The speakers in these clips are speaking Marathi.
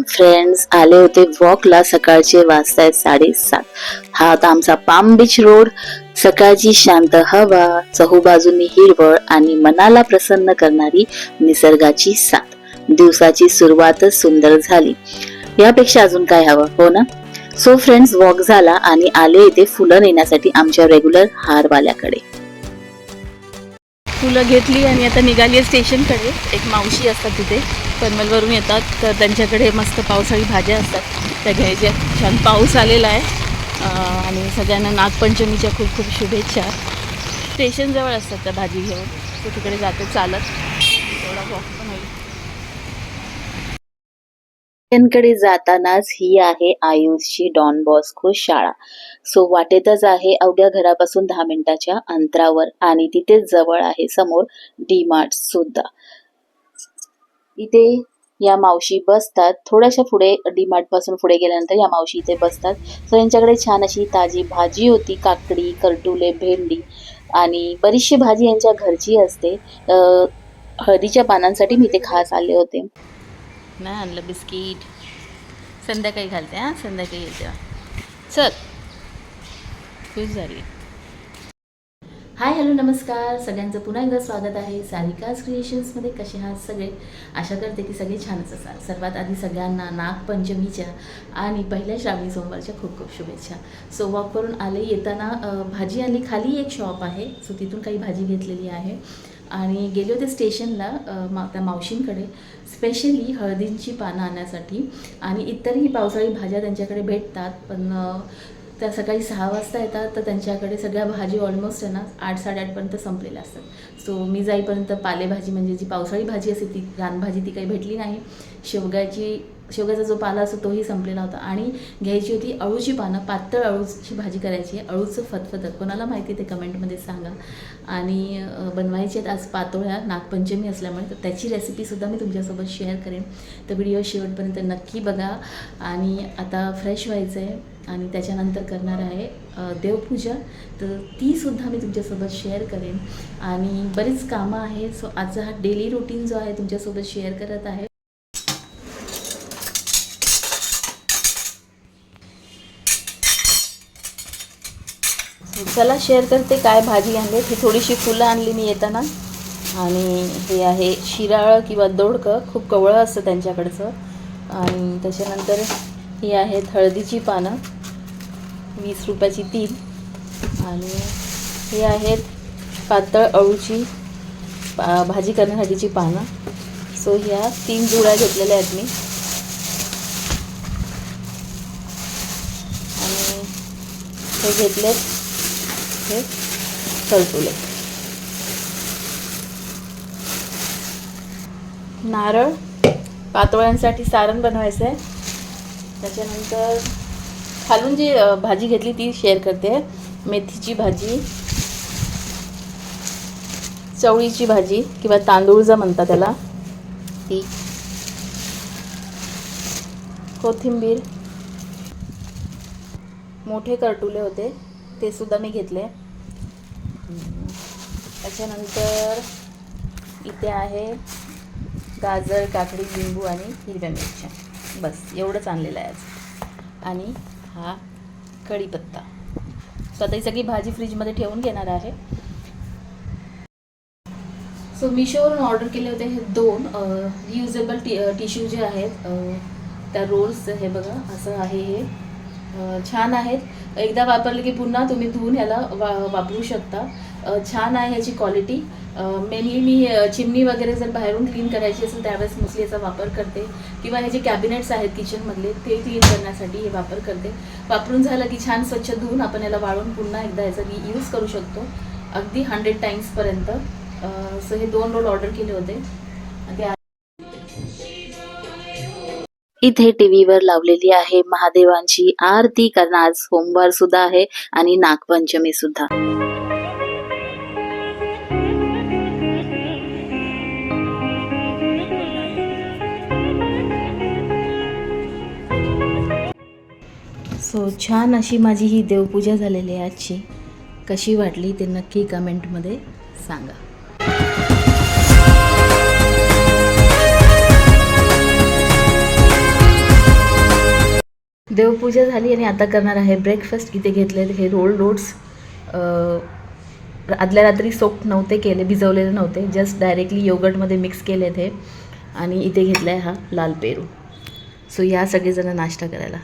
Morning friends. आले होते वॉकला. सकाळचे वाजतायत 7:30. हा होता आमचा पाम बीच रोड. सकाळची शांत हवा, चहूबाजूनी हिरवळ आणि मनाला प्रसन्न करणारी निसर्गाची साथ. दिवसाची सुरुवातच सुंदर झाली. यापेक्षा अजून काय हवं, हो ना? सो फ्रेंड्स, वॉक झाला आणि आले इथे फुलं नेण्यासाठी आमच्या रेग्युलर हारवाल्याकडे. फुलं घेतली आणि आता निघाली स्टेशनकडे. एक मावशी असतात तिथे, पनवेलवरून येतात, तर त्यांच्याकडे मस्त पावसाळी भाज्या असतात, त्या घ्यायच्या. छान पाऊस आलेला आहे आणि सगळ्यांना नागपंचमीच्या खूप खूप शुभेच्छा. स्टेशनजवळ असतात त्या भाजी घेऊन, तर तिकडे जाते चालत. थोडा वॉक पण होईल. कडे जातानाच ही आहे आयुषची डॉन बॉस्को शाळा. सो वाटेतच आहे, अवघ्या घरापासून 10 मिनिटाच्या अंतरावर, आणि तिथेच जवळ आहे समोर डी मार्ट सुद्धा. इथे या मावशी बसतात. थोड्याशा पुढे डी मार्ट पासून पुढे गेल्यानंतर या मावशी इथे बसतात. सो यांच्याकडे छान अशी ताजी भाजी होती. काकडी, करटुले, भेंडी आणि बरीचशी भाजी यांच्या घरची असते. हळदीच्या पानांसाठी मी इथे खास आले होते. नाही आणलं बिस्किट, संध्याकाळी घालते. हां, संध्याकाळी येते. चल, खुश झाली. हाय, हॅलो, नमस्कार सगळ्यांचं पुन्हा एकदा स्वागत आहे सारिकाज क्रिएशन्समध्ये. कसे आहात सगळे? आशा करते की सगळे छानच असाल. सर्वात आधी सगळ्यांना नागपंचमीच्या आणि पहिल्या श्रावणी सोमवारच्या खूप खूप शुभेच्छा. सो वॉक करून आले. येताना भाजी आणली. खाली एक शॉप आहे, सो तिथून काही भाजी घेतलेली आहे आणि गेले होते स्टेशनला त्या मावशींकडे स्पेशली हळदींची पानं आणण्यासाठी. आणि इतरही पावसाळी भाज्या त्यांच्याकडे भेटतात, पण त्या सकाळी 6 वाजता येतात, तर त्यांच्याकडे सगळ्या भाजी ऑलमोस्ट आहे ना 8-8:30पर्यंत संपलेल्या असतात. सो मी जाईपर्यंत पालेभाजी म्हणजे जी पावसाळी भाजी असते ती रानभाजी ती काही भेटली नाही. शेवग्याचा जो पाला असतो तोही संपलेला होता. आणि घ्यायची होती अळूची पानं. पातळ अळूची भाजी करायची आहे. अळूचं फतफतं कोणाला माहिती ते कमेंटमध्ये सांगा. आणि बनवायची आहेत आज पातोळ्या, नागपंचमी असल्यामुळे, तर त्याची रेसिपीसुद्धा मी तुमच्यासोबत शेअर करेन. तर व्हिडिओ शेवटपर्यंत नक्की बघा. आणि आता फ्रेश व्हायचं आहे आणि त्याच्यानंतर करणार आहे देवपूजा, तर तीसुद्धा मी तुमच्यासोबत शेअर करेन. आणि बरीच कामं आहेत. सो आजचा हा डेली रुटीन जो आहे तुमच्यासोबत शेअर करत आहे. चला शेअर करते काय भाजी आणली. ही थोडीशी फुलं आणली मी येताना. आणि हे आहे शिराळं किंवा दोडकं, खूप कवळं असतं त्यांच्याकडचं. आणि त्याच्यानंतर ही आहेत हळदीची पानं, 20 रुपयाची 3. आणि हे आहेत पातळ अळूची भाजी करण्यासाठीची पानं. सो ह्या 3 जुड्या घेतलेल्या आहेत मी. आणि हे घेतलेत हे करटुले. नारळ, पातोळ्यांसाठी सारण बनवायचं आहे. त्याच्यानंतर खालून जी भाजी घेतली ती शेअर करते. मेथीची भाजी, चवळीची भाजी किंवा तांदूळजा म्हणतात त्याला, ती, कोथिंबीर, मोठे करटुले होते ते सुद्धा मी घेतले. त्याच्यानंतर इथे आहे गाजर, काकडी, लिंबू आणि हिरव्या मिरच्या. बस एवढंच आणलेलं आहे आज. आणि हा कढीपत्ता. सो आता ही सगळी भाजी फ्रीजमध्ये ठेवून घेणार आहे. सो मिशोवरून ऑर्डर केले होते हे 2 रियुजेबल टिश्यू जे आहेत, त्या रोल्स. हे बघा असं आहे, हे छान आहेत. एकदा वापरले की पुन्हा तुम्ही धुवून ह्याला वापरू शकता. छान आहे ह्याची क्वालिटी. मेनली मी चिमणी वगैरे जर बाहेरून क्लीन करायची असेल त्यावेळेस मोस्टली याचा वापर करते, किंवा हे जे कॅबिनेट्स आहेत किचनमधले ते क्लीन करण्यासाठी हे वापर करते. वापरून झालं की छान स्वच्छ धुवून आपण याला वाळून पुन्हा एकदा याचा यूज करू शकतो, अगदी 100 टाइम्सपर्यंत. सो हे 2 रोल ऑर्डर केले होते. इथे टीव्हीवर लावलेली आहे महादेवांची आरती, कारण आज सोमवार सुद्धा आहे आणि नागपंचमी सुद्धा. सो छान अशी माझी ही देवपूजा झालेली आहे आजची. कशी वाटली ते नक्की कमेंटमध्ये सांगा. देवपूजा झाली आणि आता करणार आहे ब्रेकफास्ट. इथे घेतले हे रोल्ड ओट्स. आदल्या रात्री सोप नव्हते केले, भिजवलेले नव्हते, जस्ट डायरेक्टली योगर्टमध्ये मिक्स केले ते. आणि इथे घेतला आहे हा लाल पेरू. सो या सगळेजण नाश्ता करायला.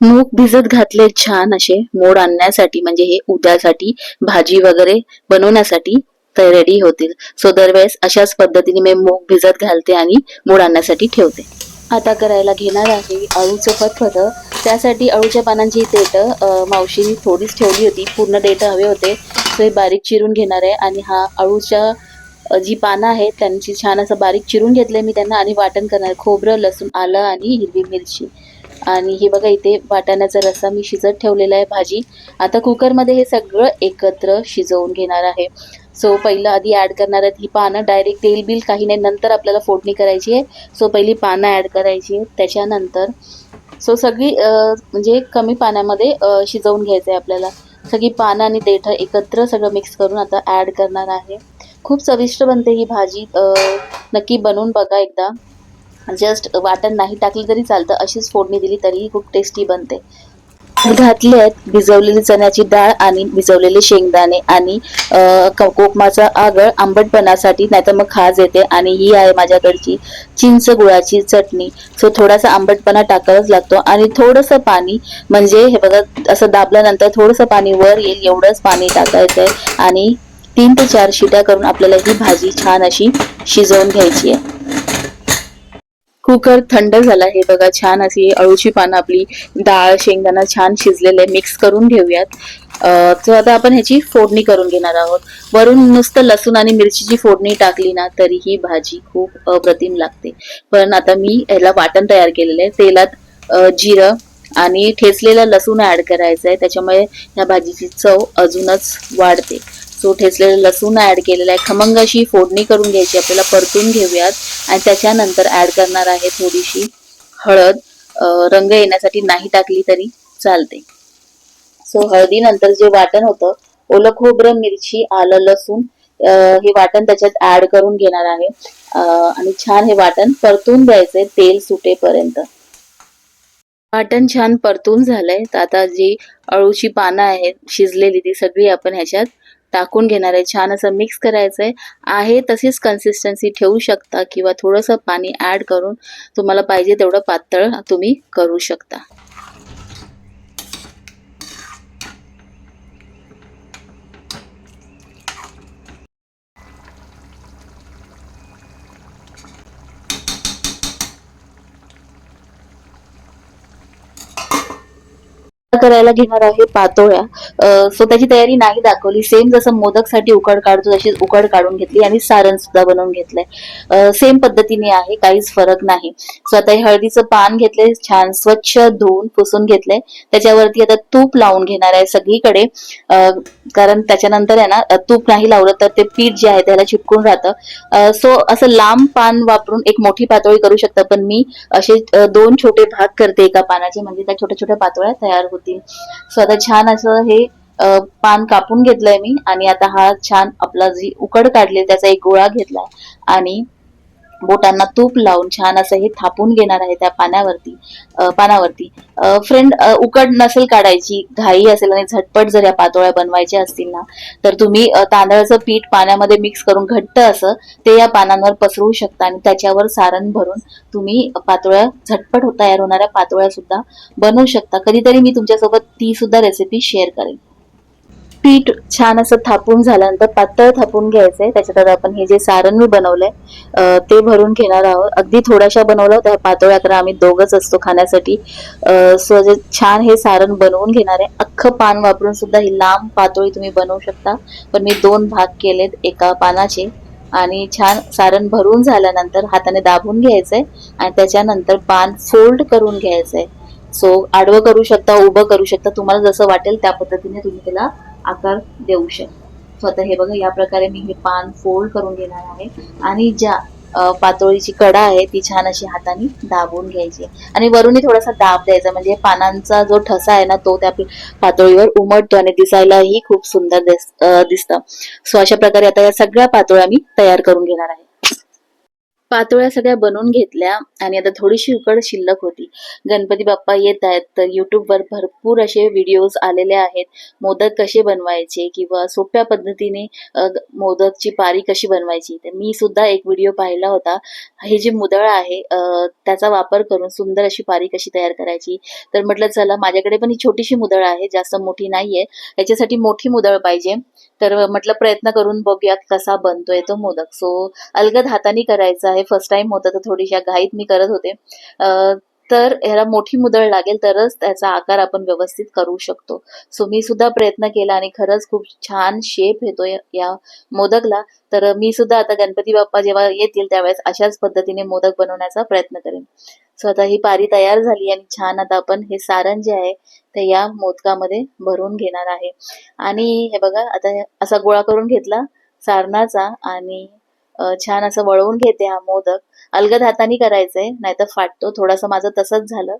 मूग भिजत घातले छान असे मोड आणण्यासाठी, म्हणजे हे उद्यासाठी भाजी वगैरे बनवण्यासाठी ते रेडी होतील. सो दरवेळेस अशाच पद्धतीने मी मूग भिजत घालते आणि मोड आणण्यासाठी ठेवते. आता करायला घेणार आहे अळूचं फतफद. त्यासाठी अळूच्या पानांची देठ मावशीने थोडीच ठेवली होती, पूर्ण देठ हवे होते. सो हे बारीक चिरून घेणार आहे आणि हा अळूच्या जी पानं आहेत त्यांची छान असं बारीक चिरून घेतले मी त्यांना आणि वाटण करणार. खोबरं, लसूण, आलं आणि हिरवी मिरची. आणि हे बघा इथे वाटाण्याचा रस्सा मी शिजत ठेवलेला आहे भाजी. आता कुकरमध्ये हे सगळं एकत्र शिजवून घेणार आहे. सो पहिलं आधी ॲड करणार आहेत ही पानं. डायरेक्ट तेल बिल काही नाही, नंतर आपल्याला फोडणी करायची आहे. सो पहिली पानं ॲड करायची आहे. त्याच्यानंतर सो सगळी म्हणजे कमी पाण्यामध्ये शिजवून घ्यायचं आहे आपल्याला. सगळी पानं आणि देठं एकत्र सगळं मिक्स करून आता ॲड करणार आहे. खूप चविष्ट बनते ही भाजी. नक्की बनवून बघा एकदा. जस्ट वाटण नाही टाकलं तरी चालतं, अशीच फोडणी दिली तरीही खूप टेस्टी बनते. घातले आहेत भिजवलेली चण्याची डाळ आणि भिजवलेले शेंगदाणे आणि कोकमाचा आगळ आंबटपणासाठी, नाहीतर मग खाज येते. आणि ही आहे माझ्याकडची चिंच गुळाची चटणी. सो थोडासा आंबटपणा टाकावाच लागतो आणि थोडंसं पाणी, म्हणजे हे बघा असं दाबल्यानंतर थोडंसं पाणी वर येईल एवढंच पाणी टाकायचं आहे. आणि 3 ते 4 शिट्या करून आपल्याला ही भाजी छान अशी शिजवून घ्यायची आहे. कुकर थंड झाला. हे बघा छान अशी अळूची पानं, आपली डाळ, शेंगदाणा छान शिजलेले मिक्स करून घेऊयात. तर आता आपण ह्याची फोडणी करून घेणार आहोत. वरून नुसतं लसूण आणि मिरचीची फोडणी टाकली ना तरी ही भाजी खूप अप्रतिम लागते. पण आता मी ह्याला वाटण तयार केलेलं आहे. तेलात जिरं आणि ठेचलेला लसूण ऍड करायचा आहे, त्याच्यामुळे ह्या भाजीची चव अजूनच वाढते. सो ठेचलेलं लसूण ऍड केलेलं आहे. खमंग अशी फोडणी करून घ्यायची, आपल्याला परतून घेऊयात. आणि त्याच्यानंतर ऍड करणार आहे थोडीशी हळद. रंग येण्यासाठी नाही टाकली तरी चालते. सो हळदीनंतर जे वाटण होतं, ओलं खोबरं, मिरची, आलं, लसूण, हे वाटण त्याच्यात ऍड करून घेणार आहे. आणि छान हे वाटण परतून द्यायचंय तेल सुटेपर्यंत. वाटण छान परतून झालंय. तर आता जी अळूची पानं आहेत शिजलेली ती सगळी आपण ह्याच्यात टाकून घेणार आहे. छान असं मिक्स करायचंय. आहे तशीच कन्सिस्टन्सी ठेवू शकता किंवा थोडंसं पाणी ऍड करून तुम्हाला पाहिजे तेवढं पातळ तुम्ही करू शकता. करायला घेणार आहे पातोळ्या. सो त्याची तयारी नाही दाखवली. सेम जसं मोदकसाठी उकड काढतो तशीच उकड काढून घेतली आणि सारण सुद्धा बनवून घेतलंय. सेम पद्धतीने आहे, काहीच फरक नाही. सो आता हे हळदीचं पान घेतलंय, छान स्वच्छ धुवून पुसून घेतलंय. त्याच्यावरती आता तूप लावून घेणार आहे सगळीकडे. कारण त्याच्यानंतर आहे ना, तूप नाही लावलं तर ते पीठ जे आहे त्याला चिपकून राहतं. सो असं लांब पान वापरून एक मोठी पातोळी करू शकता, पण मी असे 2 छोटे भाग करते एका पानाचे, म्हणजे त्या छोट्या छोट्या पातोळ्या तयार होतील. सो आता छान असं हे पान कापून घेतलंय मी. आणि आता हा छान आपला जी उकड काढली त्याचा एक गोळा घेतलाय आणि बोटांना तूप लावून छान असं हे थापून घेणार आहे त्या पानावरती. फ्रेंड, उकड नसेल काढायची, घाई असेल आणि झटपट जर या पातोळ्या बनवायच्या असतील ना, तर तुम्ही तांदळाचं पीठ पाण्यामध्ये मिक्स करून घट्ट असं ते या पानांवर पसरवू शकता आणि त्याच्यावर सारण भरून तुम्ही पातोळ्या, झटपट तयार होणाऱ्या पातोळ्या सुद्धा बनवू शकता. कधीतरी मी तुमच्यासोबत ती सुद्धा रेसिपी शेअर करेन. पीठ छान असं थापून झाल्यानंतर पातळ थापून घ्यायचंय. त्याच्यात आता आपण हे जे सारण मी बनवलंय ते भरून घेणार आहोत. अगदी थोड्याशा बनवलं, त्या पातोळ्या तर आम्ही दोघच असतो खाण्यासाठी. सो जे छान हे सारण बनवून घेणार आहे. अख्खं पान वापरून सुद्धा ही लांब पातोळी तुम्ही बनवू शकता, पण मी 2 भाग केलेत एका पानाचे. आणि छान सारण भरून झाल्यानंतर हाताने दाबून घ्यायचंय आणि त्याच्यानंतर पान फोल्ड करून घ्यायचंय. सो आडवं करू शकता, उभं करू शकता, तुम्हाला जसं वाटेल त्या पद्धतीने तुम्ही त्याला आकार देऊ शकता. सो आता हे बघा, या प्रकारे मी हे पान फोल्ड करून घेणार आहे. आणि ज्या पातोळीची कडा आहे ती छान अशी हाताने दाबून घ्यायची आणि वरूनही थोडासा दाब द्यायचा, म्हणजे पानांचा जो ठसा आहे ना तो त्या पातोळीवर उमटतो आणि दिसायलाही खूप सुंदर दिसतं. सो अशा प्रकारे आता या सगळ्या पातोळ्या मी तयार करून घेणार आहे. पातोळ्या सगळ्या बनवून घेतल्या आणि आता थोडीशी उकड शिल्लक होती. गणपती बाप्पा येत आहेत, तर YouTubeवर भरपूर असे व्हिडिओज आलेले आहेत. मोदक कसे बनवायचे किंवा सोप्या पद्धतीने मोदकची पारी कशी बनवायची. तर मी सुद्धा एक व्हिडिओ पाहिला होता. हे जे मुदळ आहे त्याचा वापर करून सुंदर अशी पारी कशी तयार करायची. तर म्हटलं चला माझ्याकडे पण ही छोटीशी मुदळ आहे, जास्त मोठी नाहीये. याच्यासाठी मोठी मुदळ पाहिजे. तर म्हटलं प्रयत्न करून बघूया कसा बनतोय तो मोदक. सो अलगद हाताने करायचा आहे. फर्स्ट टाइम होतं तर थोडीशा घाईत मी करत होते. तर ह्याला मोठी मुदळ लागेल तरच त्याचा आकार आपण व्यवस्थित करू शकतो. सो मी सुद्धा प्रयत्न केला आणि खरंच खूप छान शेप येतोय या मोदकला. तर मी सुद्धा आता गणपती बाप्पा जेव्हा येतील त्यावेळेस अशाच पद्धतीने मोदक बनवण्याचा प्रयत्न करेन. सो आता ही पारी तयार झाली आणि छान आता आपण हे सारण जे आहे ते या मोदकामध्ये भरून घेणार आहे. आणि हे बघा आता असा गोळा करून घेतला सारणाचा आणि छान असं वळवून घेते हा मोदक. अलगद हाताने करायचंय नाहीतर फाटतो. थोडंसं माझं तसंच झालं.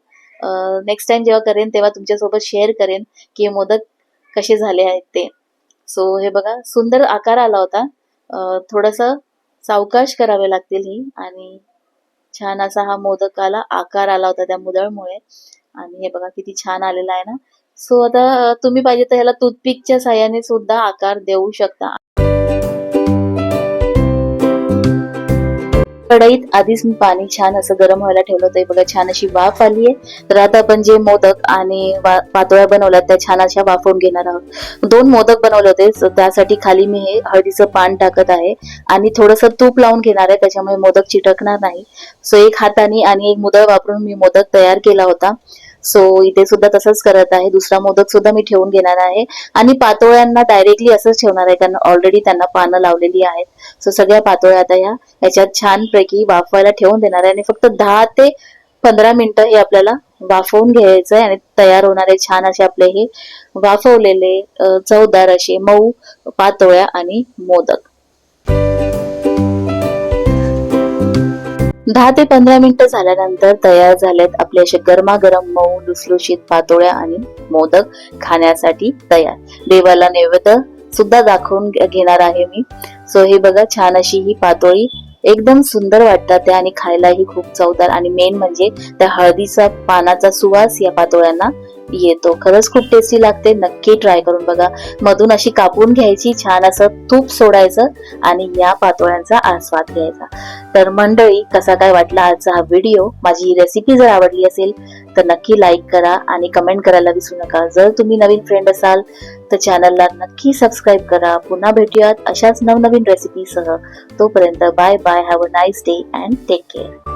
नेक्स्ट टाइम जेव्हा करेन तेव्हा तुमच्यासोबत शेअर करेन की हे मोदक कसे झाले आहेत ते. सो हे बघा सुंदर आकार आला होता. थोडंसं सावकाश करावे लागतील ही आणि छान असा हा मोदकाला आकार आला होता त्या मुदळमुळे. आणि हे बघा किती छान आलेला आहे ना. सो आता तुम्ही पाहिजे तर ह्याला टूथपिकच्या साहाय्याने सुद्धा आकार देऊ शकता. कढईत आधीच मी पाणी छान असं गरम व्हायला ठेवलं होतं. बघा छान अशी वाफ आली आहे. तर आता आपण जे मोदक आणि पातोळ्या बनवल्यात त्या छान अशा वाफवून घेणार आहोत. 2 मोदक बनवले होते. त्यासाठी खाली मी हे हळदीचं पान टाकत आहे आणि थोडंसं तूप लावून घेणार आहे, त्याच्यामुळे मोदक चिटकणार नाही. सो एक हाताने आणि एक मुदळ वापरून मी मोदक तयार केला होता. सो इथे सुद्धा तसंच करत आहे. दुसरा मोदक सुद्धा मी ठेवून घेणार आहे आणि पातोळ्यांना डायरेक्टली असंच ठेवणार आहे कारण ऑलरेडी त्यांना पानं लावलेली आहेत. सो सगळ्या पातोळ्या आता याच्यात छानपैकी वाफवायला ठेवून देणार आहे आणि फक्त 10 ते 15 मिनिटं हे आपल्याला वाफवून घ्यायचं आहे आणि तयार होणारे छान असे आपले हे वाफवलेले चवदार असे मऊ पातोळ्या आणि मोदक. 10 ते 15 मिनिटं झाल्यानंतर तयार झालेत आपले असे गरमागरम मऊ लुसलुशीत पातोळ्या आणि मोदक खाण्यासाठी तयार. देवाला नैवेद्य सुद्धा दाखवून घेणार आहे मी. सो हे बघा छान अशी ही पातोळी एकदम सुंदर वाटतात त्या आणि खायलाही खूप चवदार आणि मेन म्हणजे त्या हळदीचा पानाचा सुवास या पातोळ्यांना येतो. खरंच खूप टेस्टी लागते. नक्की ट्राय करून बघा. मधून अशी कापून घ्यायची, छान असं तूप सोडायचं आणि या पातोळ्यांचा आस्वाद घ्यायचा. तर मंडळी कसा काय वाटला आजचा हा व्हिडिओ. माझी ही रेसिपी जर आवडली असेल तर नक्की लाईक करा आणि कमेंट करायला विसरू नका. जर तुम्ही नवीन फ्रेंड असाल तर चॅनलला नक्की सबस्क्राईब करा. पुन्हा भेटूयात अशाच नवनवीन रेसिपीसह. तोपर्यंत bye bye. Have a nice day and take care.